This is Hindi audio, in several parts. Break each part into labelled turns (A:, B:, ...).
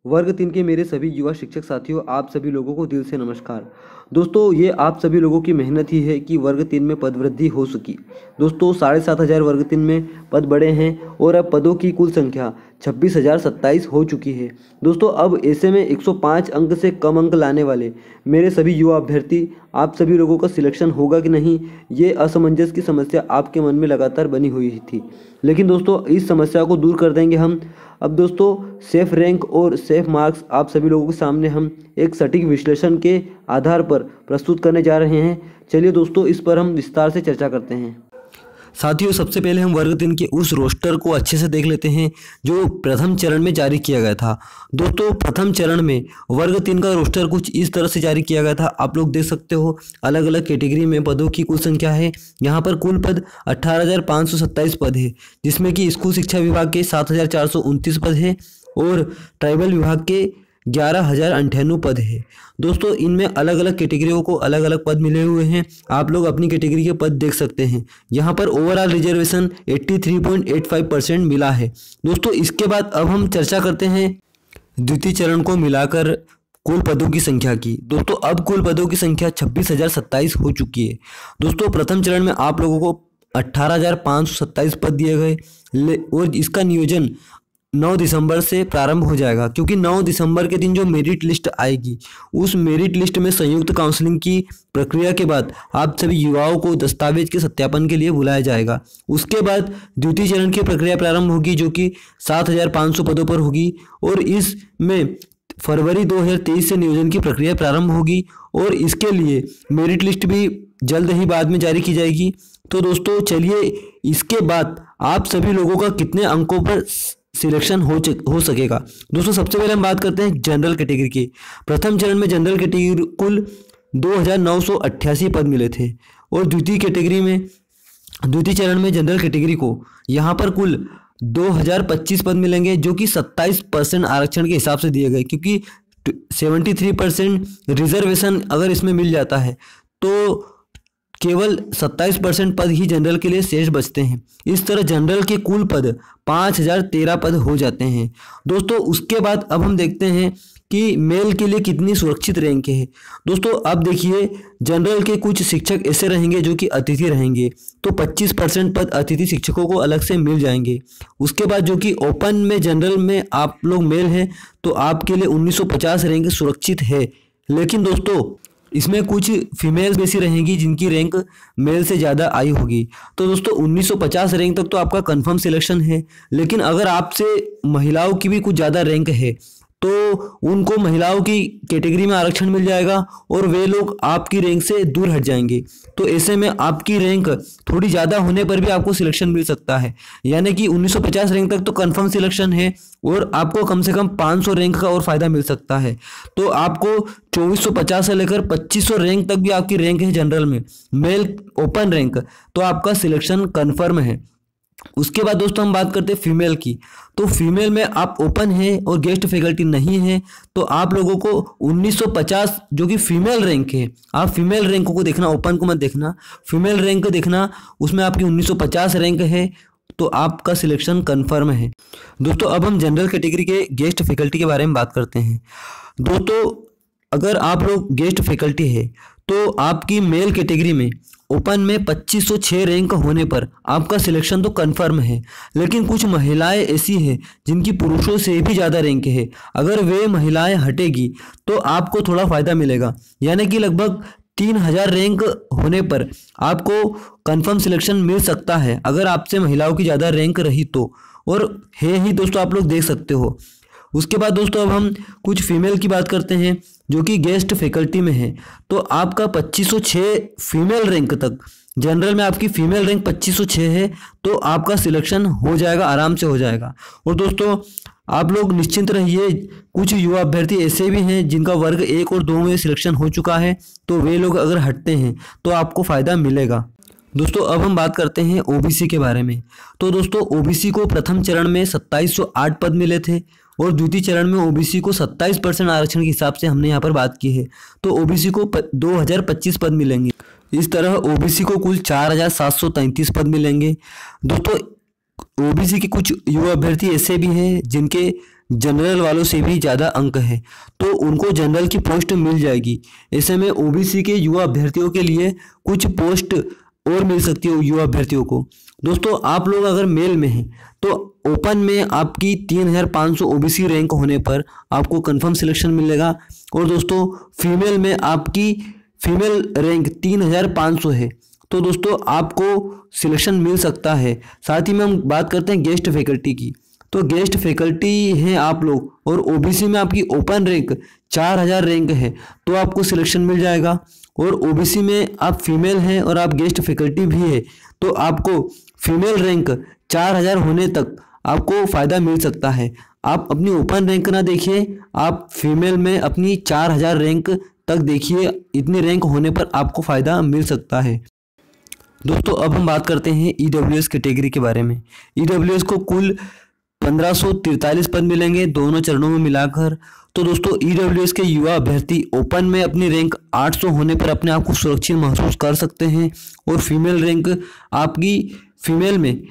A: वर्ग 3 के मेरे सभी युवा शिक्षक साथियों, आप सभी लोगों को दिल से नमस्कार। दोस्तों, ये आप सभी लोगों की मेहनत ही है कि वर्ग 3 में पद वृद्धि हो सकी। दोस्तों, 7,500 वर्ग 3 में पद बढ़े हैं और अब पदों की कुल संख्या 26,027 हो चुकी है। दोस्तों, अब ऐसे में 105 अंक से कम अंक लाने वाले मेरे सभी युवा अभ्यर्थी, आप सभी लोगों का सिलेक्शन होगा कि नहीं, ये असमंजस की समस्या आपके मन में लगातार बनी हुई थी। लेकिन दोस्तों, इस समस्या को दूर कर देंगे हम। अब दोस्तों, सेफ रैंक और सेफ मार्क्स आप सभी लोगों के सामने हम एक सटीक विश्लेषण के आधार पर प्रस्तुत करने जा रहे हैं। चलिए दोस्तों, इस पर हम विस्तार से चर्चा करते हैं। साथियों, सबसे पहले हम वर्ग 3 के उस रोस्टर को अच्छे से देख लेते हैं जो प्रथम चरण में जारी किया गया था। दोस्तों, प्रथम चरण में वर्ग 3 का रोस्टर कुछ इस तरह से जारी किया गया था। आप लोग देख सकते हो, अलग अलग कैटेगरी में पदों की कुल संख्या है। यहाँ पर कुल पद 18,527 पद है, जिसमें कि स्कूल शिक्षा विभाग के 7,429 पद है और ट्राइबल विभाग के 11,098 पद है। दोस्तों, इनमें अलग अलग कैटेगरियों को अलग अलग पद मिले हुए हैं। आप लोग अपनी कैटेगरी के पद देख सकते हैं। यहाँ पर ओवरऑल रिजर्वेशन 83.85% मिला है। दोस्तों, इसके बाद अब हम चर्चा करते हैं द्वितीय चरण को मिलाकर कुल पदों की संख्या की। दोस्तों, अब कुल पदों की संख्या 26,027 हो चुकी है। दोस्तों, प्रथम चरण में आप लोगों को 18,527 पद दिए गए और इसका नियोजन 9 दिसंबर से प्रारंभ हो जाएगा, क्योंकि 9 दिसंबर के दिन जो मेरिट लिस्ट आएगी, उस मेरिट लिस्ट में संयुक्त काउंसलिंग की प्रक्रिया के बाद आप सभी युवाओं को दस्तावेज के सत्यापन के लिए बुलाया जाएगा। उसके बाद द्वितीय चरण की प्रक्रिया प्रारंभ होगी, जो कि 7,500 पदों पर होगी और इसमें फरवरी 2023 से नियोजन की प्रक्रिया प्रारंभ होगी और इसके लिए मेरिट लिस्ट भी जल्द ही बाद में जारी की जाएगी। तो दोस्तों, चलिए इसके बाद आप सभी लोगों का कितने अंकों पर सिलेक्शन हो सकेगा। दोस्तों, सबसे पहले हम बात करते हैं जनरल कैटेगरी की। प्रथम चरण में जनरल कैटेगरी कुल 2,988 पद मिले थे और द्वितीय चरण में जनरल कैटेगरी को यहाँ पर कुल 2,025 पद मिलेंगे, जो कि 27% आरक्षण के हिसाब से दिए गए, क्योंकि 73% रिजर्वेशन अगर इसमें मिल जाता है तो केवल 27% पद ही जनरल के लिए शेष बचते हैं। इस तरह जनरल के कुल पद 5,013 पद हो जाते हैं। दोस्तों, उसके बाद अब हम देखते हैं कि मेल के लिए कितनी सुरक्षित रैंक है। दोस्तों, अब देखिए, जनरल के कुछ शिक्षक ऐसे रहेंगे जो कि अतिथि रहेंगे, तो 25% पद अतिथि शिक्षकों को अलग से मिल जाएंगे। उसके बाद जो कि ओपन में जनरल में आप लोग मेल हैं, तो आपके लिए 1950 रैंक सुरक्षित है। लेकिन दोस्तों, इसमें कुछ फीमेल्स ऐसी रहेंगी जिनकी रैंक मेल से ज़्यादा आई होगी। तो दोस्तों, 1950 रैंक तक तो आपका कंफर्म सिलेक्शन है। लेकिन अगर आपसे महिलाओं की भी कुछ ज़्यादा रैंक है तो उनको महिलाओं की कैटेगरी में आरक्षण मिल जाएगा और वे लोग आपकी रैंक से दूर हट जाएंगे। तो ऐसे में आपकी रैंक थोड़ी ज़्यादा होने पर भी आपको सिलेक्शन मिल सकता है। यानी कि 1950 रैंक तक तो कंफर्म सिलेक्शन है और आपको कम से कम 500 रैंक का और फ़ायदा मिल सकता है। तो आपको 2450 से लेकर 2500 रैंक तक भी आपकी रैंक है जनरल में, मेल ओपन रैंक, तो आपका सिलेक्शन कन्फर्म है। उसके बाद दोस्तों, हम बात करते हैं फीमेल की। तो फीमेल में आप ओपन है और गेस्ट फैकल्टी नहीं है, तो आप लोगों को 1950 जो कि फीमेल रैंक है, आप फीमेल रैंक को देखना, ओपन को मत देखना, फीमेल रैंक देखना, उसमें आपकी 1950 रैंक है, तो आपका सिलेक्शन कन्फर्म है। दोस्तों, अब हम जनरल कैटेगरी के गेस्ट फैकल्टी के बारे में बात करते हैं। दोस्तों, अगर आप लोग गेस्ट फैकल्टी है तो आपकी मेल कैटेगरी में ओपन में 2506 रैंक होने पर आपका सिलेक्शन तो कंफर्म है। लेकिन कुछ महिलाएं ऐसी हैं जिनकी पुरुषों से भी ज़्यादा रैंक है। अगर वे महिलाएं हटेगी तो आपको थोड़ा फ़ायदा मिलेगा, यानी कि लगभग 3,000 रैंक होने पर आपको कंफर्म सिलेक्शन मिल सकता है, अगर आपसे महिलाओं की ज़्यादा रैंक रही तो। और है ही दोस्तों, आप लोग देख सकते हो। उसके बाद दोस्तों, अब हम कुछ फीमेल की बात करते हैं जो कि गेस्ट फैकल्टी में है। तो आपका 2506 फीमेल रैंक तक, जनरल में आपकी फीमेल रैंक 2506 है, तो आपका सिलेक्शन हो जाएगा, आराम से हो जाएगा। और दोस्तों, आप लोग निश्चिंत रहिए, कुछ युवा अभ्यर्थी ऐसे भी हैं जिनका वर्ग 1 और 2 में सिलेक्शन हो चुका है, तो वे लोग अगर हटते हैं तो आपको फ़ायदा मिलेगा। दोस्तों, अब हम बात करते हैं ओबीसी के बारे में। तो दोस्तों, ओबीसी को प्रथम चरण में 2708 पद मिले थे और द्वितीय चरण में ओबीसी को 27% आरक्षण के हिसाब से हमने यहाँ पर बात की है, तो ओबीसी को 2025 पद मिलेंगे। इस तरह ओबीसी को कुल 4,733 पद मिलेंगे। दोस्तों, ओबीसी के कुछ युवा अभ्यर्थी ऐसे भी हैं जिनके जनरल वालों से भी ज़्यादा अंक है, तो उनको जनरल की पोस्ट मिल जाएगी। ऐसे में ओबीसी के युवा अभ्यर्थियों के लिए कुछ पोस्ट और मिल सकती है युवा अभ्यर्थियों को। दोस्तों आप लोग अगर मेल में हैं तो ओपन में आपकी 3500 ओबीसी रैंक होने पर आपको कंफर्म सिलेक्शन मिलेगा, और दोस्तों फीमेल में आपकी फीमेल रैंक 3500 है, तो दोस्तों आपको सिलेक्शन मिल सकता है। साथ ही में हम बात करते हैं गेस्ट फैकल्टी की, तो गेस्ट फैकल्टी हैं आप लोग और ओबीसी में आपकी ओपन रैंक 4000 रैंक है तो आपको सिलेक्शन मिल जाएगा, और ओबीसी में आप फीमेल हैं और आप गेस्ट फैकल्टी भी है तो आपको फीमेल रैंक 4000 होने तक आपको फ़ायदा मिल सकता है। आप अपनी ओपन रैंक ना देखिए, आप फीमेल में अपनी 4000 रैंक तक देखिए, इतनी रैंक होने पर आपको फ़ायदा मिल सकता है। दोस्तों अब हम बात करते हैं ईडब्ल्यूएस कैटेगरी के बारे में। ईडब्ल्यूएस को कुल 1543 पद मिलेंगे दोनों चरणों में मिलाकर। तो दोस्तों ईडब्ल्यूएस के युवा अभ्यर्थी ओपन में अपनी रैंक 800 होने पर अपने आप को सुरक्षित महसूस कर सकते हैं, और फीमेल रैंक आपकी फीमेल में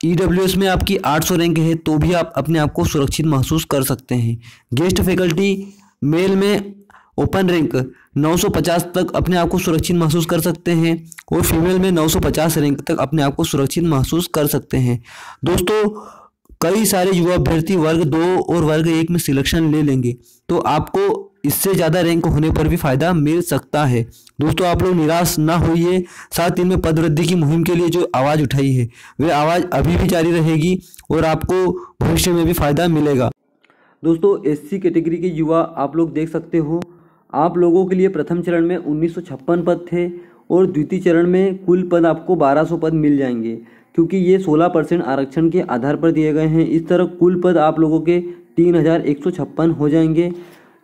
A: ईडब्ल्यूएस में आपकी 800 रैंक है तो भी आप अपने आप को सुरक्षित महसूस कर सकते हैं। गेस्ट फैकल्टी मेल में ओपन रैंक 950 तक अपने आप को सुरक्षित महसूस कर सकते हैं, और फीमेल में 950 रैंक तक अपने आप को सुरक्षित महसूस कर सकते हैं। दोस्तों कई सारे युवा अभ्यर्थी वर्ग 2 और वर्ग 1 में सिलेक्शन ले लेंगे तो आपको इससे ज़्यादा रैंक होने पर भी फ़ायदा मिल सकता है। दोस्तों आप लोग निराश ना होइए। साथ ही में पदवृद्धि की मुहिम के लिए जो आवाज़ उठाई है वह आवाज़ अभी भी जारी रहेगी और आपको भविष्य में भी फ़ायदा मिलेगा। दोस्तों एससी कैटेगरी के युवा आप लोग देख सकते हो, आप लोगों के लिए प्रथम चरण में 1956 पद थे और द्वितीय चरण में कुल पद आपको 1200 पद मिल जाएंगे, क्योंकि ये 16% आरक्षण के आधार पर दिए गए हैं। इस तरह कुल पद आप लोगों के 3156 हो जाएंगे।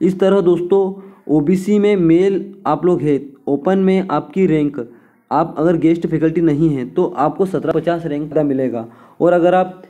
A: इस तरह दोस्तों ओबीसी में मेल आप लोग हैं, ओपन में आपकी रैंक, आप अगर गेस्ट फैकल्टी नहीं हैं तो आपको 1750 रैंक मिलेगा, और अगर आप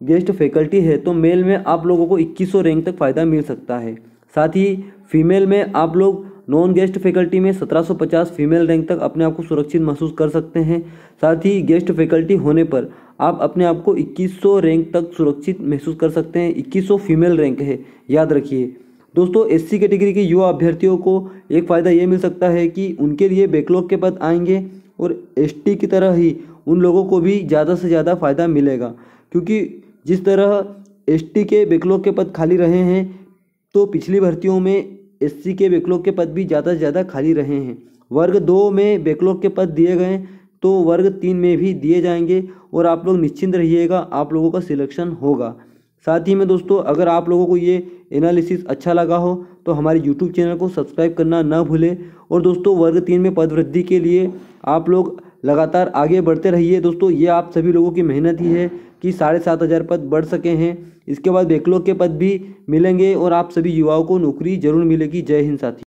A: गेस्ट फैकल्टी है तो मेल में आप लोगों को 2100 रैंक तक फ़ायदा मिल सकता है। साथ ही फीमेल में आप लोग नॉन गेस्ट फैकल्टी में 1750 फीमेल रैंक तक अपने आप को सुरक्षित महसूस कर सकते हैं। साथ ही गेस्ट फैकल्टी होने पर आप अपने आप को 2100 रैंक तक सुरक्षित महसूस कर सकते हैं। 2100 फीमेल रैंक है, याद रखिए। दोस्तों एससी कैटेगरी के युवा अभ्यर्थियों को एक फ़ायदा ये मिल सकता है कि उनके लिए बैकलॉग के पद आएंगे, और एसटी की तरह ही उन लोगों को भी ज़्यादा से ज़्यादा फ़ायदा मिलेगा, क्योंकि जिस तरह एसटी के बैकलॉग के पद खाली रहे हैं तो पिछली भर्तियों में एससी के बैकलॉग के पद भी ज़्यादा से ज़्यादा खाली रहे हैं। वर्ग 2 में बैकलॉग के पद दिए गए तो वर्ग 3 में भी दिए जाएंगे, और आप लोग निश्चिंत रहिएगा, आप लोगों का सिलेक्शन होगा। साथ ही में दोस्तों अगर आप लोगों को ये एनालिसिस अच्छा लगा हो तो हमारे यूट्यूब चैनल को सब्सक्राइब करना ना भूलें, और दोस्तों वर्ग 3 में पद वृद्धि के लिए आप लोग लगातार आगे बढ़ते रहिए। दोस्तों ये आप सभी लोगों की मेहनत ही है कि 7500 पद बढ़ सके हैं। इसके बाद बैकलॉग के पद भी मिलेंगे और आप सभी युवाओं को नौकरी जरूर मिलेगी। जय हिंद साथी।